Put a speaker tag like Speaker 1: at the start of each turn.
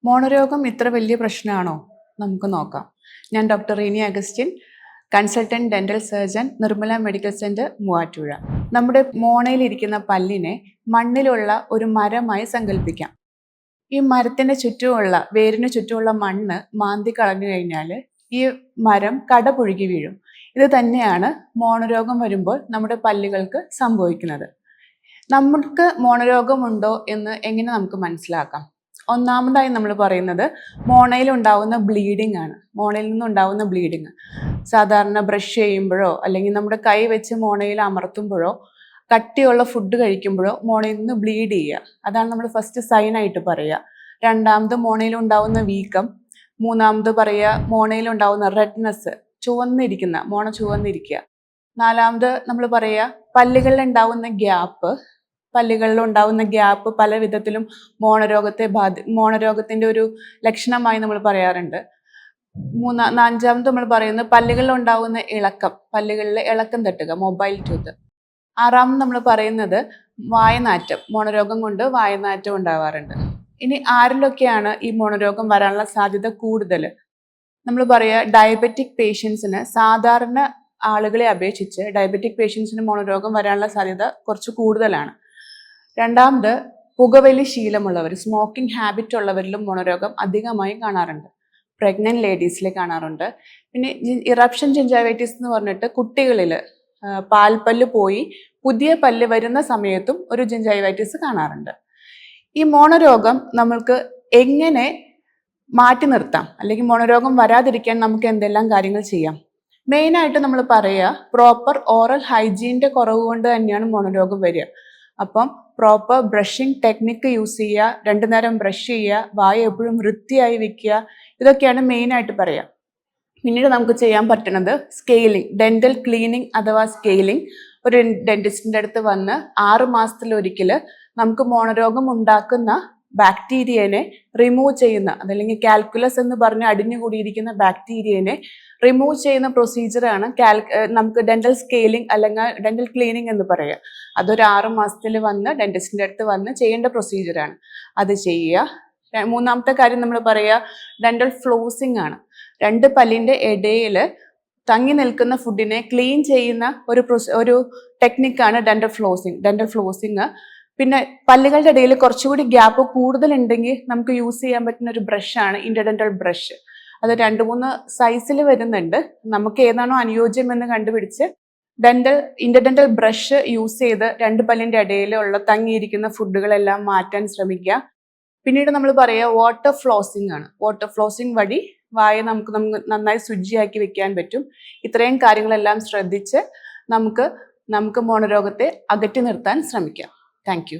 Speaker 1: മോണരോഗം ഇത്ര വലിയ പ്രശ്നമാണോ? നമുക്ക് നോക്കാം. ഞാൻ doctor Reeni Augustine, consultant dental surgeon, Nirmala medical centre, Muvattupuzha. നമ്മുടെ മോണയിലിരിക്കുന്ന പല്ലിനെ മണ്ണിലുള്ള ഒരു മരമായി സങ്കല്പിക്കാം. ഈ മരത്തിന്റെ ചുറ്റുമുള്ള വേരിന് ചുറ്റുമുള്ള മണ്ണ് മാന്തി കളഞ്ഞു കഴിഞ്ഞാൽ ഈ മരം കടപുഴുകി വീഴും. ഇത് തന്നെയാണ് മോണരോഗം വരുമ്പോൾ നമ്മുടെ പല്ലുകൾക്ക് സംഭവിക്കുന്നത്. നമുക്ക് മോണരോഗമുണ്ടോ എന്ന് എങ്ങനെ നമുക്ക് മനസ്സിലാക്കാം? ഒന്നാമതായി നമ്മൾ പറയുന്നത് മോണയിൽ ഉണ്ടാവുന്ന ബ്ലീഡിംഗ് ആണ്. മോണയിൽ നിന്നുണ്ടാവുന്ന ബ്ലീഡിങ് സാധാരണ ബ്രഷ് ചെയ്യുമ്പോഴോ അല്ലെങ്കിൽ നമ്മുടെ കൈ വെച്ച് മോണയിൽ അമർത്തുമ്പോഴോ കട്ടിയുള്ള ഫുഡ് കഴിക്കുമ്പോഴോ മോണയിൽ നിന്ന് ബ്ലീഡ് ചെയ്യുക, അതാണ് നമ്മൾ ഫസ്റ്റ് സൈൻ ആയിട്ട് പറയുക. രണ്ടാമത് മോണയിൽ ഉണ്ടാവുന്ന വീക്കം. മൂന്നാമത് പറയുക മോണയിൽ ഉണ്ടാവുന്ന റെഡ്നെസ്, മോണ ചുവന്നിരിക്കുക. നാലാമത് നമ്മൾ പറയുക പല്ലുകളിൽ ഉണ്ടാവുന്ന ഗ്യാപ്പ് പല വിധത്തിലും മോണരോഗത്തിന്റെ ഒരു ലക്ഷണമായി നമ്മൾ പറയാറുണ്ട്. അഞ്ചാമത് നമ്മൾ പറയുന്നത് പല്ലുകളിൽ ഉണ്ടാവുന്ന പല്ലുകളിലെ ഇളക്കം തട്ടുക, മൊബൈൽ ടൂത്ത്. ആറാമത് നമ്മൾ പറയുന്നത് വായനാറ്റം, മോണരോഗം കൊണ്ട് വായനാറ്റം ഉണ്ടാവാറുണ്ട്. ഇനി ആരിലൊക്കെയാണ് ഈ മോണരോഗം വരാനുള്ള സാധ്യത കൂടുതൽ? നമ്മൾ പറയുക ഡയബറ്റിക് പേഷ്യൻസിന്, സാധാരണ ആളുകളെ അപേക്ഷിച്ച് ഡയബറ്റിക് പേഷ്യൻസിന് മോണരോഗം വരാനുള്ള സാധ്യത കുറച്ച് കൂടുതലാണ്. രണ്ടാമത് പുകവലി ശീലമുള്ളവർ, സ്മോക്കിംഗ് ഹാബിറ്റ് ഉള്ളവരിലും മോണരോഗം അധികമായി കാണാറുണ്ട്. പ്രഗ്നന്റ് ലേഡീസിൽ കാണാറുണ്ട്. പിന്നെ ഇറപ്ഷൻ ജിഞ്ചൈവൈറ്റിസ് എന്ന് പറഞ്ഞിട്ട് കുട്ടികളിൽ പാൽപ്പല്ല് പോയി പുതിയ പല്ല് വരുന്ന സമയത്തും ഒരു ജിഞ്ചൈവൈറ്റിസ് കാണാറുണ്ട്. ഈ മോണരോഗം നമ്മൾക്ക് എങ്ങനെ മാറ്റി നിർത്താം, അല്ലെങ്കിൽ മോണരോഗം വരാതിരിക്കാൻ നമുക്ക് എന്തെല്ലാം കാര്യങ്ങൾ ചെയ്യാം? മെയിനായിട്ട് നമ്മൾ പറയുക പ്രോപ്പർ ഓറൽ ഹൈജീൻ്റെ കുറവ് കൊണ്ട് തന്നെയാണ് മോണരോഗം വരിക. അപ്പം പ്രോപ്പർ ബ്രഷിംഗ് ടെക്നിക്ക് യൂസ് ചെയ്യുക, 2 നേരം ബ്രഷ് ചെയ്യുക, വായ എപ്പോഴും വൃത്തിയായി വെക്കുക, ഇതൊക്കെയാണ് മെയിനായിട്ട് പറയുക. പിന്നീട് നമുക്ക് ചെയ്യാൻ പറ്റുന്നത് സ്കെയിലിംഗ്, ഡെന്റൽ ക്ലീനിങ് അഥവാ സ്കെയിലിംഗ്. ഒരു ഡെന്റിസ്റ്റിൻ്റെ അടുത്ത് വന്ന് 6 മാസത്തിലൊരിക്കൽ നമുക്ക് മോണരോഗം ഉണ്ടാക്കുന്ന ബാക്ടീരിയനെ റിമൂവ് ചെയ്യുന്ന, അതല്ലെങ്കിൽ കാൽക്കുലസ് എന്ന് പറഞ്ഞ് അടിഞ്ഞുകൂടിയിരിക്കുന്ന ബാക്ടീരിയനെ റിമൂവ് ചെയ്യുന്ന പ്രൊസീജിയറാണ് നമുക്ക് ഡെന്റൽ സ്കെയിലിംഗ് അല്ലെങ്കിൽ ഡെന്റൽ ക്ലീനിങ് എന്ന് പറയുക. അതൊരു 6 മാസത്തിൽ വന്ന് ഡെന്റിസ്റ്റിൻ്റെ അടുത്ത് വന്ന് ചെയ്യേണ്ട പ്രൊസീജിയറാണ്. അത് ചെയ്യുക. മൂന്നാമത്തെ കാര്യം നമ്മൾ പറയുക ഡെന്റൽ ഫ്ലോസിംഗ് ആണ്. 2 പല്ലിൻ്റെ ഇടയിൽ തങ്ങി നിൽക്കുന്ന ഫുഡിനെ ക്ലീൻ ചെയ്യുന്ന ഒരു ടെക്നിക്കാണ് ഡെന്റൽ ഫ്ലോസിംഗ്. പിന്നെ പല്ലുകളുടെ ഇടയിൽ കുറച്ചുകൂടി ഗ്യാപ്പ് കൂടുതലുണ്ടെങ്കിൽ നമുക്ക് യൂസ് ചെയ്യാൻ പറ്റുന്ന ഒരു ബ്രഷാണ് ഇന്റർഡെന്റൽ ബ്രഷ്. അത് 2-3 സൈസിൽ വരുന്നുണ്ട്. നമുക്ക് ഏതാണോ അനുയോജ്യം എന്ന് കണ്ടുപിടിച്ച് ഇന്റർഡെന്റൽ ബ്രഷ് യൂസ് ചെയ്ത് 2 പല്ലിന്റെ ഇടയിലുള്ള തങ്ങിയിരിക്കുന്ന ഫുഡുകളെല്ലാം മാറ്റാൻ ശ്രമിക്കുക. പിന്നീട് നമ്മൾ പറയുക വാട്ടർ ഫ്ലോസിംഗ് ആണ്. വാട്ടർ ഫ്ലോസിംഗ് വഴി വായ നമുക്ക് നന്നായി ശുചിയാക്കി വെക്കാൻ പറ്റും. ഇത്രയും കാര്യങ്ങളെല്ലാം ശ്രദ്ധിച്ച് നമുക്ക് മോണരോഗത്തെ അകറ്റി നിർത്താൻ ശ്രമിക്കാം. Thank you.